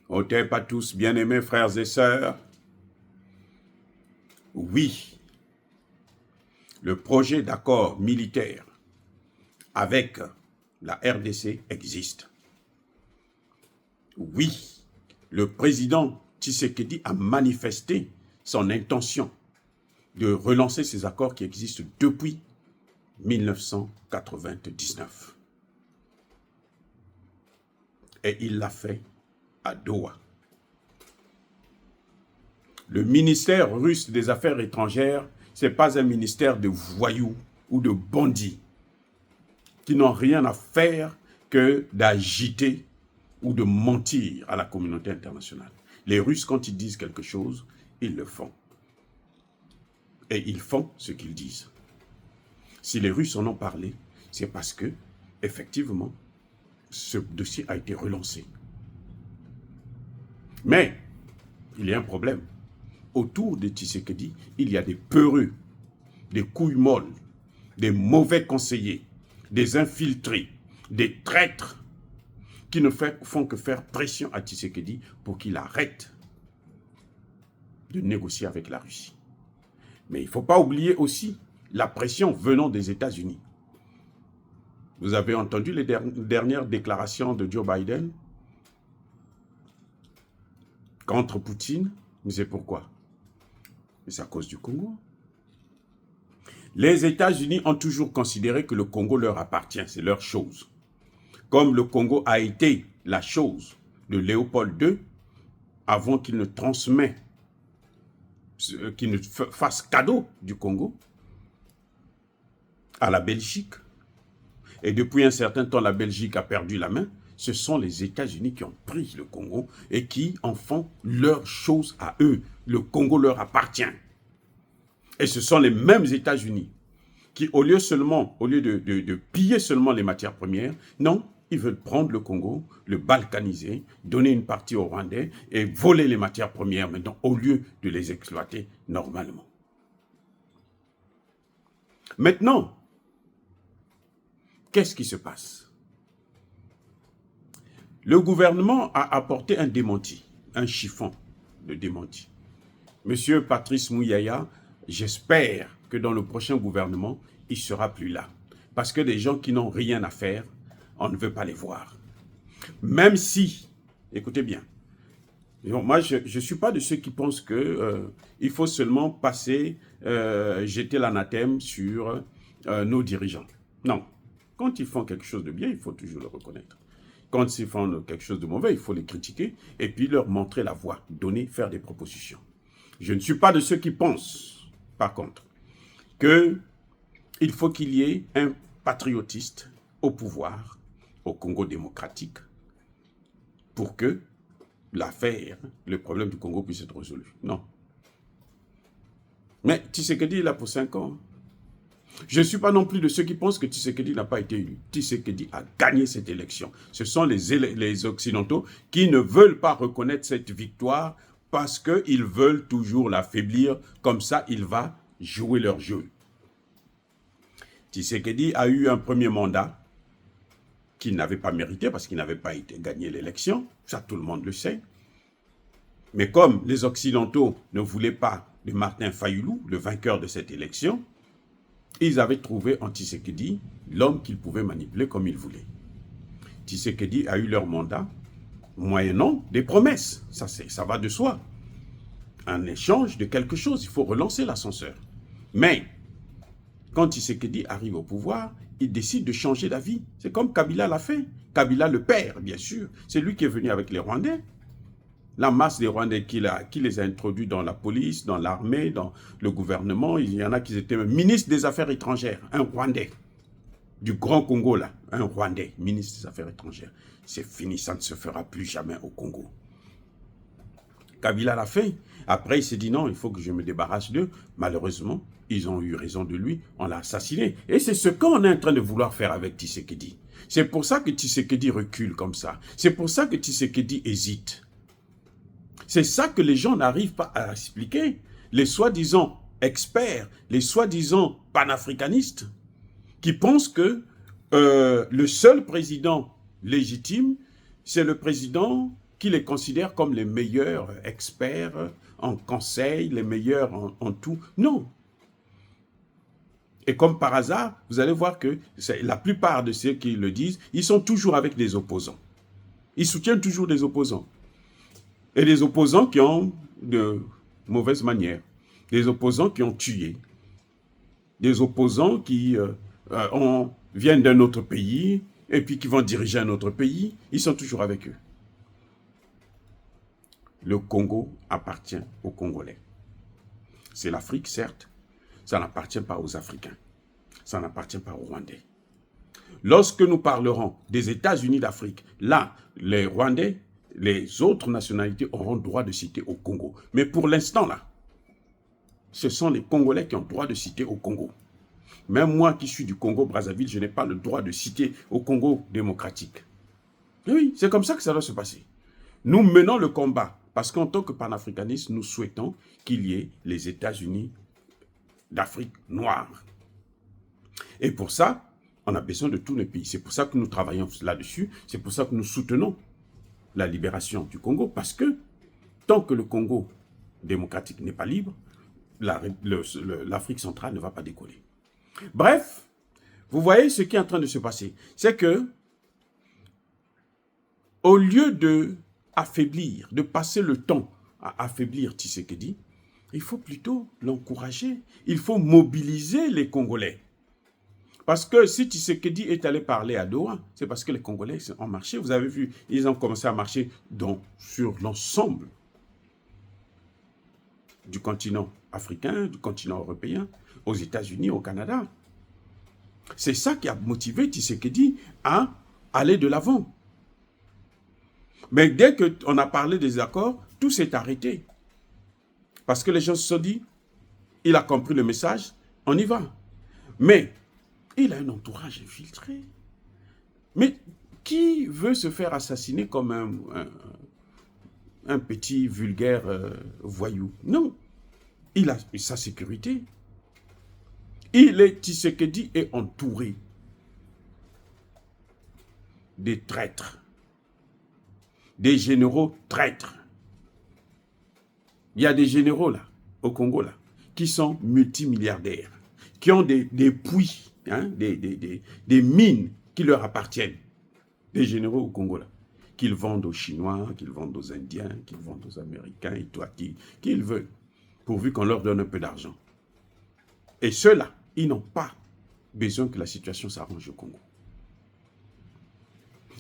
Otep à tous, bien-aimés frères et sœurs. Oui, le projet d'accord militaire avec la RDC existe. Oui, le président Tshisekedi a manifesté son intention de relancer ces accords qui existent depuis 1999. Et il l'a fait à Doha. Le ministère russe des Affaires étrangères, ce n'est pas un ministère de voyous ou de bandits qui n'ont rien à faire que d'agiter ou de mentir à la communauté internationale. Les Russes, quand ils disent quelque chose, ils le font. Et ils font ce qu'ils disent. Si les Russes en ont parlé, c'est parce que, effectivement, ce dossier a été relancé. Mais, il y a un problème. Autour de Tshisekedi, il y a des peureux, des couilles molles, des mauvais conseillers, des infiltrés, des traîtres qui ne font que faire pression à Tshisekedi pour qu'il arrête de négocier avec la Russie. Mais il ne faut pas oublier aussi la pression venant des États-Unis. Vous avez entendu les dernières déclarations de Joe Biden contre Poutine, mais c'est pourquoi? C'est à cause du Congo. Les États-Unis ont toujours considéré que le Congo leur appartient, c'est leur chose. Comme le Congo a été la chose de Léopold II, avant qu'il ne transmette, qu'il ne fasse cadeau du Congo à la Belgique. Et depuis un certain temps, la Belgique a perdu la main. Ce sont les États-Unis qui ont pris le Congo et qui en font leur chose à eux. Le Congo leur appartient. Et ce sont les mêmes États-Unis qui, au lieu de piller seulement les matières premières, non, ils veulent prendre le Congo, le balkaniser, donner une partie aux Rwandais et voler les matières premières maintenant, au lieu de les exploiter normalement. Maintenant, qu'est-ce qui se passe? Le gouvernement a apporté un démenti, un chiffon de démenti. Monsieur Patrice Mouyaya, j'espère que dans le prochain gouvernement, il ne sera plus là. Parce que des gens qui n'ont rien à faire, on ne veut pas les voir. Même si, écoutez bien, moi je ne suis pas de ceux qui pensent qu'il faut seulement passer, jeter l'anathème sur nos dirigeants. Non. Quand ils font quelque chose de bien, il faut toujours le reconnaître. Quand ils font quelque chose de mauvais, il faut les critiquer et puis leur montrer la voie, donner, faire des propositions. Je ne suis pas de ceux qui pensent, par contre, qu'il faut qu'il y ait un patriotiste au pouvoir, au Congo démocratique, pour que l'affaire, le problème du Congo puisse être résolu. Non. Mais Tshisekedi est là pour 5 ans. Je ne suis pas non plus de ceux qui pensent que Tshisekedi n'a pas été élu. Tshisekedi a gagné cette élection. Ce sont les Occidentaux qui ne veulent pas reconnaître cette victoire parce qu'ils veulent toujours l'affaiblir. Comme ça, il va jouer leur jeu. Tshisekedi a eu un premier mandat qu'il n'avait pas mérité parce qu'il n'avait pas gagné l'élection. Ça, tout le monde le sait. Mais comme les Occidentaux ne voulaient pas de Martin Fayulu, le vainqueur de cette élection, ils avaient trouvé en Tshisekedi l'homme qu'ils pouvaient manipuler comme ils voulaient. Tshisekedi a eu leur mandat moyennant des promesses. Ça va de soi. En échange de quelque chose, il faut relancer l'ascenseur. Mais quand Tshisekedi arrive au pouvoir, il décide de changer d'avis. C'est comme Kabila l'a fait. Kabila le père, bien sûr. C'est lui qui est venu avec les Rwandais. La masse des Rwandais qui les a introduits dans la police, dans l'armée, dans le gouvernement. Il y en a qui étaient ministre des Affaires étrangères, un Rwandais. Du Grand Congo, là, un Rwandais, ministre des Affaires étrangères. C'est fini, ça ne se fera plus jamais au Congo. Kabila l'a fait. Après, il s'est dit non, il faut que je me débarrasse d'eux. Malheureusement, ils ont eu raison de lui, on l'a assassiné. Et c'est ce qu'on est en train de vouloir faire avec Tshisekedi. C'est pour ça que Tshisekedi recule comme ça. C'est pour ça que Tshisekedi hésite. C'est ça que les gens n'arrivent pas à expliquer. Les soi-disant experts, les soi-disant panafricanistes, qui pensent que le seul président légitime, c'est le président qui les considèrent comme les meilleurs experts en conseil, les meilleurs en tout. Non. Et comme par hasard, vous allez voir que la plupart de ceux qui le disent, ils sont toujours avec des opposants. Ils soutiennent toujours des opposants. Et des opposants qui ont de mauvaises manières. Des opposants qui ont tué. Des opposants qui viennent d'un autre pays et puis qui vont diriger un autre pays. Ils sont toujours avec eux. Le Congo appartient aux Congolais. C'est l'Afrique, certes. Ça n'appartient pas aux Africains. Ça n'appartient pas aux Rwandais. Lorsque nous parlerons des États-Unis d'Afrique, là, les Rwandais, les autres nationalités auront droit de citer au Congo. Mais pour l'instant, là, ce sont les Congolais qui ont droit de citer au Congo. Même moi qui suis du Congo-Brazzaville, je n'ai pas le droit de citer au Congo démocratique. Et oui, c'est comme ça que ça doit se passer. Nous menons le combat parce qu'en tant que panafricanistes, nous souhaitons qu'il y ait les États-Unis d'Afrique noire. Et pour ça, on a besoin de tous les pays. C'est pour ça que nous travaillons là-dessus. C'est pour ça que nous soutenons la libération du Congo. Parce que tant que le Congo démocratique n'est pas libre, l'Afrique centrale ne va pas décoller. Bref, vous voyez ce qui est en train de se passer. C'est que, au lieu de affaiblir, de passer le temps à affaiblir Tshisekedi, il faut plutôt l'encourager. Il faut mobiliser les Congolais. Parce que si Tshisekedi est allé parler à Doha, c'est parce que les Congolais ont marché. Vous avez vu, ils ont commencé à marcher sur l'ensemble du continent africain, du continent européen, aux États-Unis, au Canada. C'est ça qui a motivé Tshisekedi à aller de l'avant. Mais dès qu'on a parlé des accords, tout s'est arrêté. Parce que les gens se sont dit, il a compris le message, on y va. Mais il a un entourage infiltré. Mais qui veut se faire assassiner comme un petit vulgaire voyou? Non. Il a sa sécurité. Tshisekedi est entouré des traîtres, des généraux traîtres. Il y a des généraux là, au Congo là, qui sont multimilliardaires, qui ont des puits, hein, des mines qui leur appartiennent. Des généraux au Congo là, qu'ils vendent aux Chinois, qu'ils vendent aux Indiens, qu'ils vendent aux Américains, et toi, qu'ils veulent, pourvu qu'on leur donne un peu d'argent. Et ceux-là, ils n'ont pas besoin que la situation s'arrange au Congo.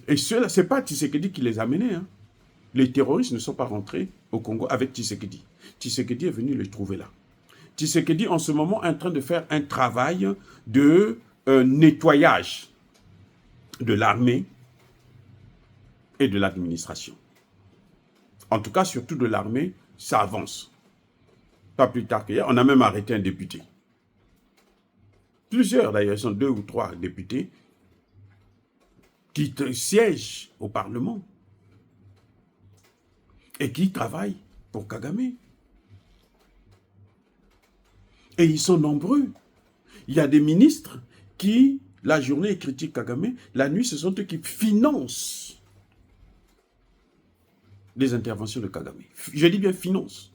Et ceux-là, ce n'est pas Tshisekedi qui les a menés. Hein. Les terroristes ne sont pas rentrés au Congo avec Tshisekedi. Tshisekedi est venu les trouver là. Tshisekedi, en ce moment, est en train de faire un travail de nettoyage de l'armée et de l'administration. En tout cas, surtout de l'armée, ça avance. Pas plus tard qu'hier, on a même arrêté un député. Plusieurs, d'ailleurs, sont 2 ou 3 députés qui siègent au Parlement et qui travaillent pour Kagame. Et ils sont nombreux. Il y a des ministres qui, la journée, ils critiquent Kagame, la nuit, ce sont eux qui financent les interventions de Kagame. Je dis bien finance.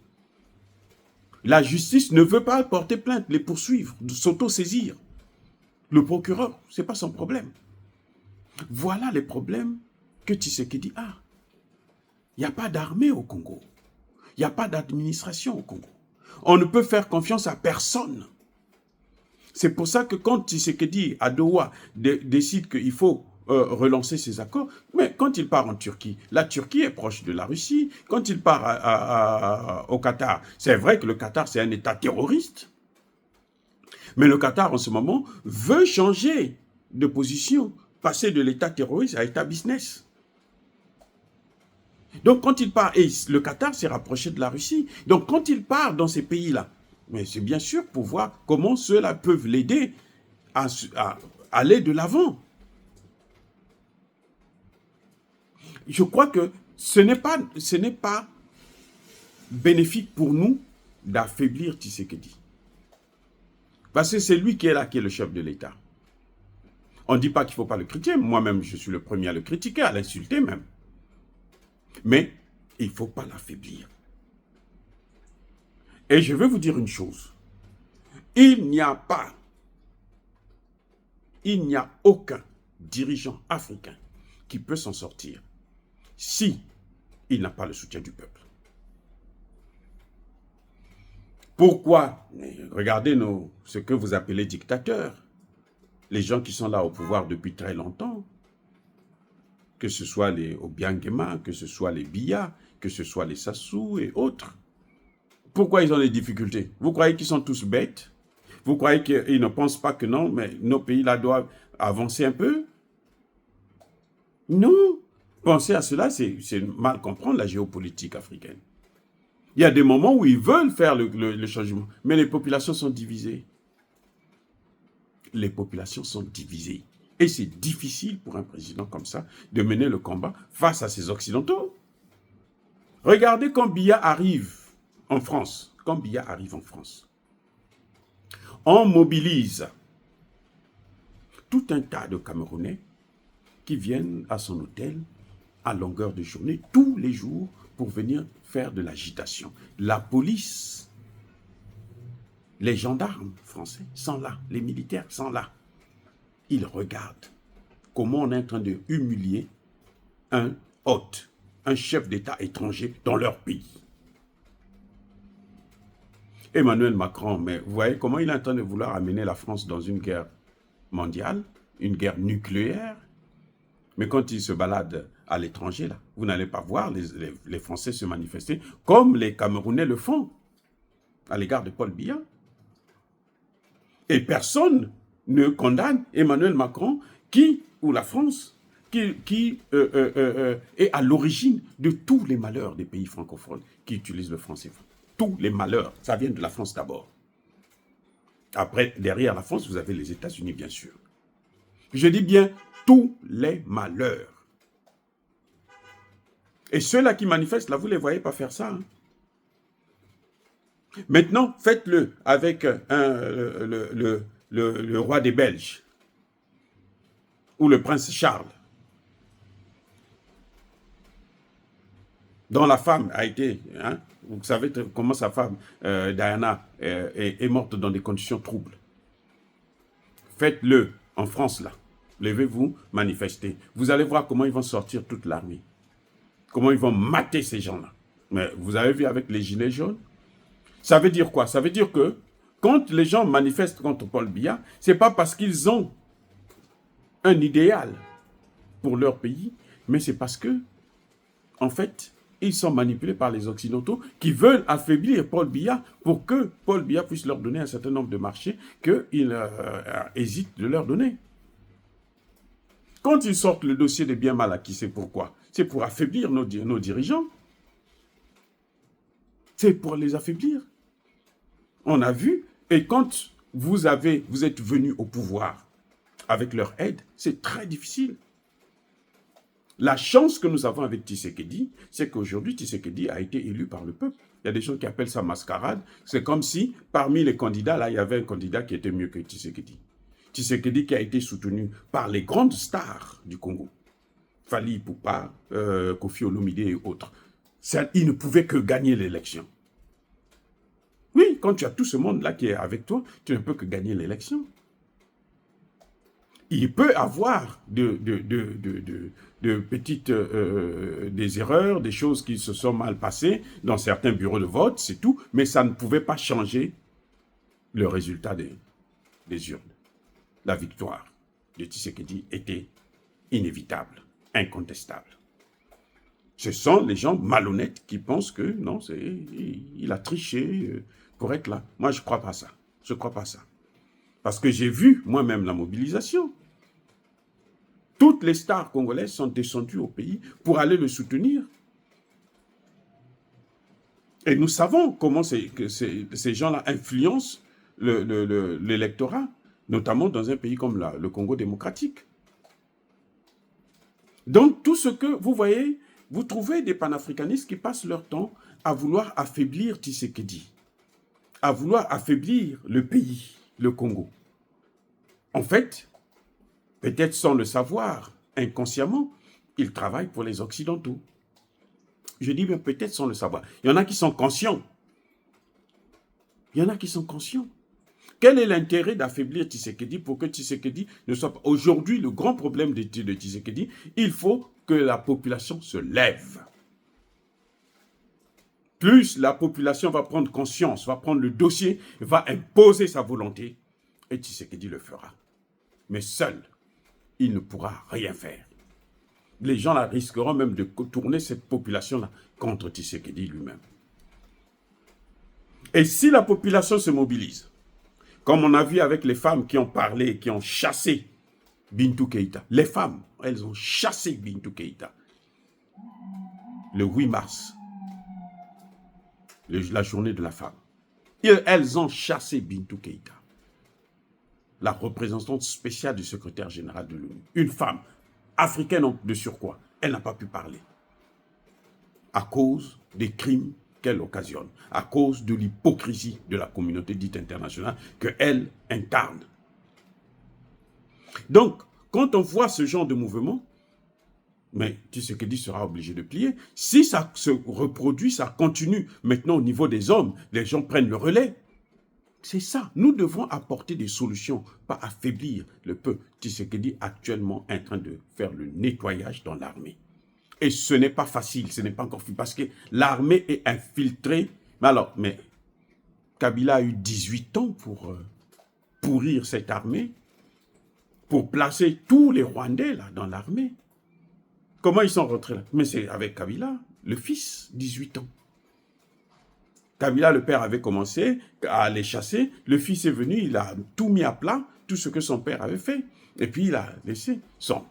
La justice ne veut pas porter plainte, les poursuivre, s'auto-saisir. Le procureur, ce n'est pas son problème. Voilà les problèmes que Tshisekedi a. Il n'y a pas d'armée au Congo. Il n'y a pas d'administration au Congo. On ne peut faire confiance à personne. C'est pour ça que quand Tshisekedi à Doha décide qu'il faut relancer ses accords, mais quand il part en Turquie, la Turquie est proche de la Russie. Quand il part au Qatar, c'est vrai que le Qatar c'est un État terroriste. Mais le Qatar en ce moment veut changer de position, passer de l'État terroriste à l'État business. Donc quand il part, et le Qatar s'est rapproché de la Russie, donc quand il part dans ces pays-là, mais c'est bien sûr pour voir comment ceux-là peuvent l'aider à aller de l'avant. Je crois que ce n'est pas bénéfique pour nous d'affaiblir Tshisekedi. Parce que c'est lui qui est là, qui est le chef de l'État. On ne dit pas qu'il ne faut pas le critiquer. Moi-même, je suis le premier à le critiquer, à l'insulter même. Mais Il ne faut pas l'affaiblir. Et je vais vous dire une chose. Il n'y a aucun dirigeant africain qui peut s'en sortir si il n'a pas le soutien du peuple. Pourquoi? Regardez ce que vous appelez dictateurs. Les gens qui sont là au pouvoir depuis très longtemps, que ce soit les Obiangema, que ce soit les Biya, que ce soit les Sassou et autres. Pourquoi ils ont des difficultés? Vous croyez qu'ils sont tous bêtes? Vous croyez qu'ils ne pensent pas que non, mais nos pays là doivent avancer un peu? Non. Penser à cela, c'est mal comprendre la géopolitique africaine. Il y a des moments où ils veulent faire le changement, mais les populations sont divisées. Les populations sont divisées. Et c'est difficile pour un président comme ça de mener le combat face à ces Occidentaux. Regardez quand Biya arrive en France. Quand Biya arrive en France, on mobilise tout un tas de Camerounais qui viennent à son hôtel à longueur de journée, tous les jours, pour venir faire de l'agitation. La police, les gendarmes français sont là, les militaires sont là. Ils regardent comment on est en train de humilier un hôte, un chef d'État étranger dans leur pays. Emmanuel Macron, mais vous voyez comment il est en train de vouloir amener la France dans une guerre mondiale, une guerre nucléaire. Mais quand il se balade à l'étranger, là, vous n'allez pas voir les Français se manifester comme les Camerounais le font à l'égard de Paul Biya. Et personne ne condamne Emmanuel Macron ou la France qui est à l'origine de tous les malheurs des pays francophones qui utilisent le franc CFA. Tous les malheurs, ça vient de la France d'abord. Après, derrière la France, vous avez les États-Unis, bien sûr. Je dis bien tous les malheurs. Et ceux-là qui manifestent, là, vous ne les voyez pas faire ça. Hein? Maintenant, faites-le avec le roi des Belges ou le prince Charles, dont la femme a été, hein, vous savez comment sa femme, Diana, est morte dans des conditions troubles. Faites-le en France, là. Levez-vous, manifestez. Vous allez voir comment ils vont sortir toute l'armée. Comment ils vont mater ces gens-là. Mais vous avez vu avec les gilets jaunes? Ça veut dire quoi? Ça veut dire que quand les gens manifestent contre Paul Biya, ce n'est pas parce qu'ils ont un idéal pour leur pays, mais c'est parce que, en fait, ils sont manipulés par les Occidentaux qui veulent affaiblir Paul Biya pour que Paul Biya puisse leur donner un certain nombre de marchés qu'ils hésitent de leur donner. Quand ils sortent le dossier des biens mal acquis, c'est pourquoi? C'est pour affaiblir nos dirigeants. C'est pour les affaiblir. On a vu, et quand vous êtes venus au pouvoir avec leur aide, c'est très difficile. La chance que nous avons avec Tshisekedi, c'est qu'aujourd'hui, Tshisekedi a été élu par le peuple. Il y a des gens qui appellent ça mascarade. C'est comme si, parmi les candidats, là, il y avait un candidat qui était mieux que Tshisekedi. Tshisekedi qui a été soutenu par les grandes stars du Congo. Fally Ipupa, Kofi Olomide et autres. Il ne pouvait que gagner l'élection. Oui, quand tu as tout ce monde-là qui est avec toi, tu ne peux que gagner l'élection. Il peut avoir de petites des erreurs, des choses qui se sont mal passées dans certains bureaux de vote, c'est tout, mais ça ne pouvait pas changer le résultat des urnes. La victoire de Tshisekedi était inévitable, incontestable. Ce sont les gens malhonnêtes qui pensent que non, il a triché pour être là. Moi, je ne crois pas ça. Je ne crois pas ça. Parce que j'ai vu moi-même la mobilisation. Toutes les stars congolaises sont descendues au pays pour aller le soutenir. Et nous savons comment ces gens-là influencent l'électorat, notamment dans un pays comme le Congo démocratique. Donc, tout ce que vous voyez, vous trouvez des panafricanistes qui passent leur temps à vouloir affaiblir Tshisekedi, à vouloir affaiblir le pays, le Congo. En fait, peut-être sans le savoir, inconsciemment, ils travaillent pour les Occidentaux. je dis bien peut-être sans le savoir. Il y en a qui sont conscients. Il y en a qui sont conscients. Quel est l'intérêt d'affaiblir Tshisekedi pour que Tshisekedi ne soit pas... Aujourd'hui, le grand problème de Tshisekedi, il faut que la population se lève. Plus la population va prendre conscience, va prendre le dossier, va imposer sa volonté, et Tshisekedi le fera. Mais seul, il ne pourra rien faire. Les gens là risqueront même de tourner cette population-là contre Tshisekedi lui-même. Et si la population se mobilise, comme on a vu avec les femmes qui ont parlé, qui ont chassé Bintou Keïta, les femmes, elles ont chassé Bintou Keïta le 8 mars, la journée de la femme. Elles ont chassé Bintou Keïta, la représentante spéciale du secrétaire général de l'ONU. Une femme africaine de surcroît, elle n'a pas pu parler à cause des crimes qu'elle occasionne, à cause de l'hypocrisie de la communauté dite internationale qu'elle incarne. Donc, quand on voit ce genre de mouvement, mais Tshisekedi sera obligé de plier. Si ça se reproduit, ça continue. Maintenant, au niveau des hommes, les gens prennent le relais. C'est ça. Nous devons apporter des solutions, pas affaiblir le peuple. Tshisekedi actuellement est en train de faire le nettoyage dans l'armée. Et ce n'est pas facile, ce n'est pas encore facile, parce que l'armée est infiltrée. Mais Kabila a eu 18 ans pour pourrir cette armée, pour placer tous les Rwandais là, dans l'armée. Comment ils sont rentrés là? Mais c'est avec Kabila, le fils, 18 ans. Kabila, le père, avait commencé à les chasser. Le fils est venu, il a tout mis à plat, tout ce que son père avait fait. Et puis, il a laissé son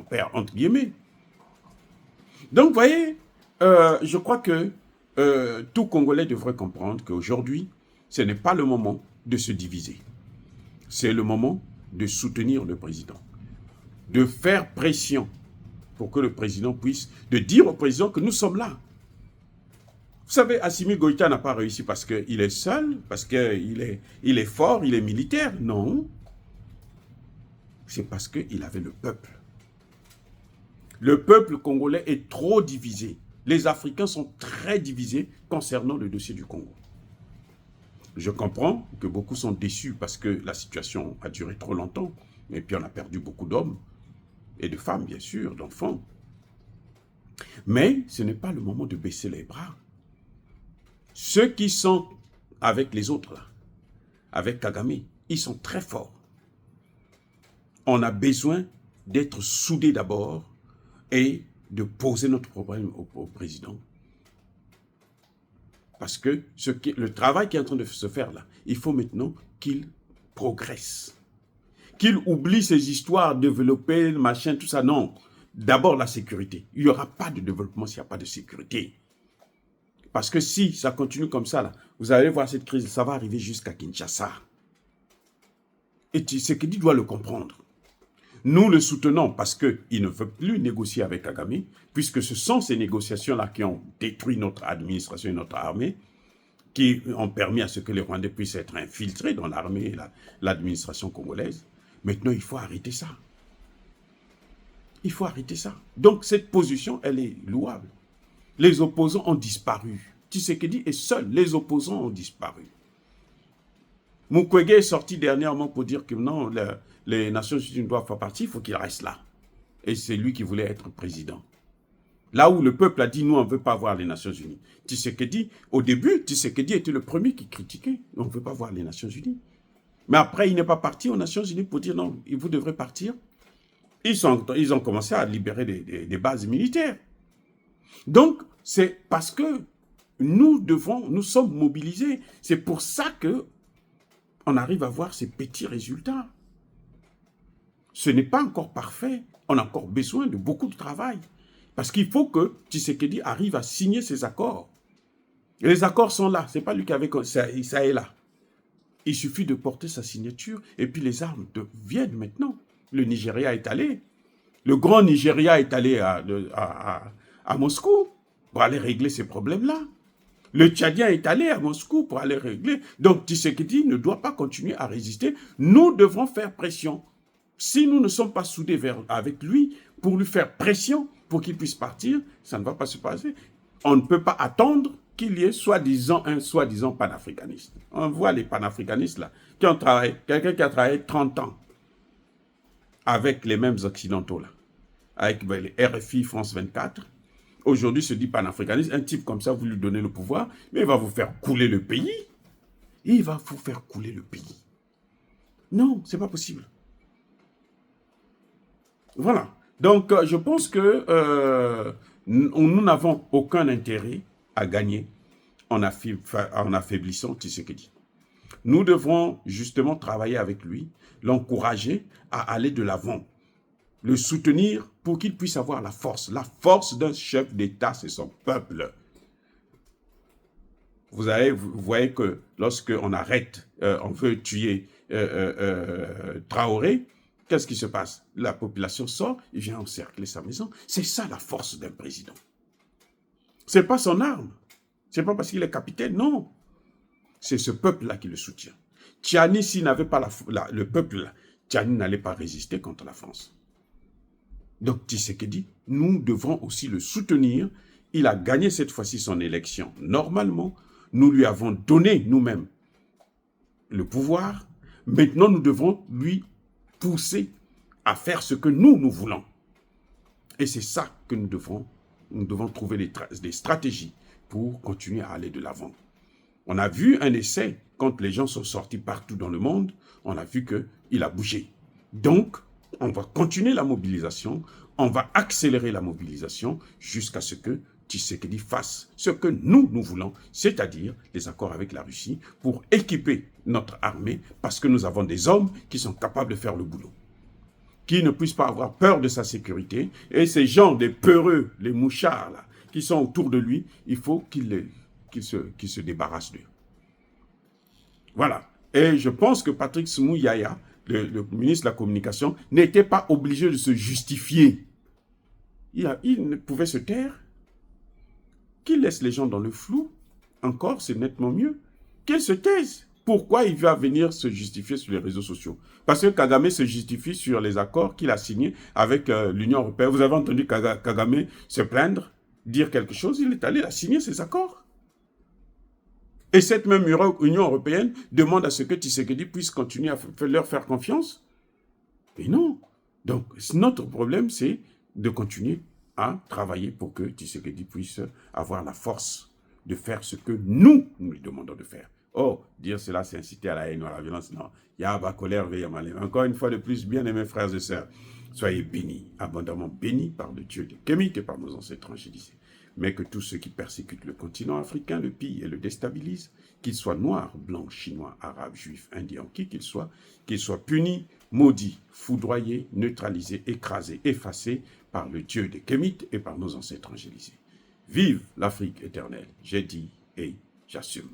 père, entre guillemets. Donc, vous voyez, je crois que tout Congolais devrait comprendre qu'aujourd'hui, ce n'est pas le moment de se diviser. C'est le moment de soutenir le président, de faire pression pour que le président puisse, de dire au président que nous sommes là. Vous savez, Assimi Goïta n'a pas réussi parce qu'il est seul, parce qu'il est fort, il est militaire. Non. C'est parce qu'il avait le peuple. Le peuple congolais est trop divisé. Les Africains sont très divisés concernant le dossier du Congo. Je comprends que beaucoup sont déçus parce que la situation a duré trop longtemps. Et puis on a perdu beaucoup d'hommes et de femmes, bien sûr, d'enfants. Mais ce n'est pas le moment de baisser les bras. Ceux qui sont avec les autres, là, avec Kagame, ils sont très forts. On a besoin d'être soudés d'abord et de poser notre problème au président. Parce que le travail qui est en train de se faire là, il faut maintenant qu'il progresse. Qu'il oublie ces histoires, développer, machin, tout ça. Non, d'abord la sécurité. Il n'y aura pas de développement s'il n'y a pas de sécurité. Parce que si ça continue comme ça, là, vous allez voir cette crise, ça va arriver jusqu'à Kinshasa. Et Tshisekedi doit le comprendre. Nous le soutenons parce qu'il ne veut plus négocier avec Kagame, puisque ce sont ces négociations-là qui ont détruit notre administration et notre armée, qui ont permis à ce que les Rwandais puissent être infiltrés dans l'armée et l'administration congolaise. Maintenant, il faut arrêter ça. Il faut arrêter ça. Donc, cette position, elle est louable. Les opposants ont disparu. Tshisekedi est seul. Les opposants ont disparu. Mukwege est sorti dernièrement pour dire que non, les Nations Unies ne doivent pas partir, il faut qu'il reste là. Et c'est lui qui voulait être président. Là où le peuple a dit, nous, on ne veut pas voir les Nations Unies. Tshisekedi, au début, Tshisekedi était le premier qui critiquait. On ne veut pas voir les Nations Unies. Mais après, il n'est pas parti aux Nations Unies pour dire non, vous devrez partir. Ils ont commencé à libérer des bases militaires. Donc, c'est parce que nous sommes mobilisés. C'est pour ça que on arrive à voir ces petits résultats. Ce n'est pas encore parfait. On a encore besoin de beaucoup de travail. Parce qu'il faut que Tshisekedi arrive à signer ces accords. Et les accords sont là. Ce n'est pas lui qui avait... Ça est là. Il suffit de porter sa signature et puis les armes viennent maintenant. Le Nigeria est allé. Le grand Nigeria est allé à Moscou pour aller régler ces problèmes-là. Le Tchadien est allé à Moscou pour aller régler. Donc Tshisekedi ne doit pas continuer à résister. Nous devrons faire pression. Si nous ne sommes pas soudés avec lui pour lui faire pression pour qu'il puisse partir, ça ne va pas se passer. on ne peut pas attendre qu'il y ait soi-disant un soi-disant panafricaniste. On voit les panafricanistes là, qui ont travaillé, quelqu'un qui a travaillé 30 ans avec les mêmes occidentaux là, avec les RFI, France 24, aujourd'hui se dit panafricaniste, un type comme ça, vous lui donnez le pouvoir, mais il va vous faire couler le pays. Il va vous faire couler le pays. Non, c'est pas possible. Voilà. Donc, je pense que nous n'avons aucun intérêt à gagner en affaiblissant Tshisekedi. Nous devrons justement travailler avec lui, l'encourager à aller de l'avant, le soutenir pour qu'il puisse avoir la force. La force d'un chef d'État, c'est son peuple. Vous voyez que lorsqu'on arrête, on veut tuer Traoré, qu'est-ce qui se passe? La population sort, il vient encercler sa maison. C'est ça la force d'un président. Ce n'est pas son arme. Ce n'est pas parce qu'il est capitaine, non. C'est ce peuple-là qui le soutient. Tchani, s'il n'avait pas le peuple-là, Tchani n'allait pas résister contre la France. Donc Tshisekedi, nous devrons aussi le soutenir. Il a gagné cette fois-ci son élection normalement. Nous lui avons donné nous-mêmes le pouvoir. Maintenant, nous devons lui pousser à faire ce que nous voulons. Et c'est ça que nous devons trouver des stratégies pour continuer à aller de l'avant. On a vu un essai, quand les gens sont sortis partout dans le monde, on a vu qu'il a bougé. Donc, on va continuer la mobilisation, on va accélérer la mobilisation jusqu'à ce que Tshisekedi fasse ce que nous voulons, c'est-à-dire les accords avec la Russie pour équiper notre armée parce que nous avons des hommes qui sont capables de faire le boulot, qui ne puissent pas avoir peur de sa sécurité. Et ces gens, des peureux, les mouchards là, qui sont autour de lui, il faut qu'il se débarrasse d'eux. Voilà. Et je pense que Patrick Smouyaya, le ministre de la Communication, n'était pas obligé de se justifier. Il ne pouvait se taire. Qu'il laisse les gens dans le flou, encore, c'est nettement mieux. Qu'il se taise. Pourquoi il va venir se justifier sur les réseaux sociaux? Parce que Kagame se justifie sur les accords qu'il a signés avec l'Union européenne. Vous avez entendu Kagame se plaindre, dire quelque chose, il est allé signer ces accords. Et cette même Union européenne demande à ce que Tshisekedi puisse continuer à leur faire confiance. Et non. Donc, notre problème, c'est de continuer à travailler pour que Tshisekedi puisse avoir la force de faire ce que nous lui demandons de faire. Oh, dire cela, c'est inciter à la haine ou à la violence. Non, Yahba, colère, veille à malin. Encore une fois de plus, bien-aimés frères et sœurs, soyez bénis, abondamment bénis par le Dieu des Kémites et par nos ancêtres angélisés. Mais que tous ceux qui persécutent le continent africain le pillent et le déstabilisent, qu'ils soient noirs, blancs, chinois, arabes, juifs, indiens, qui qu'ils soient punis, maudits, foudroyés, neutralisés, écrasés, effacés par le Dieu des Kémites et par nos ancêtres angélisés. Vive l'Afrique éternelle, j'ai dit et j'assume.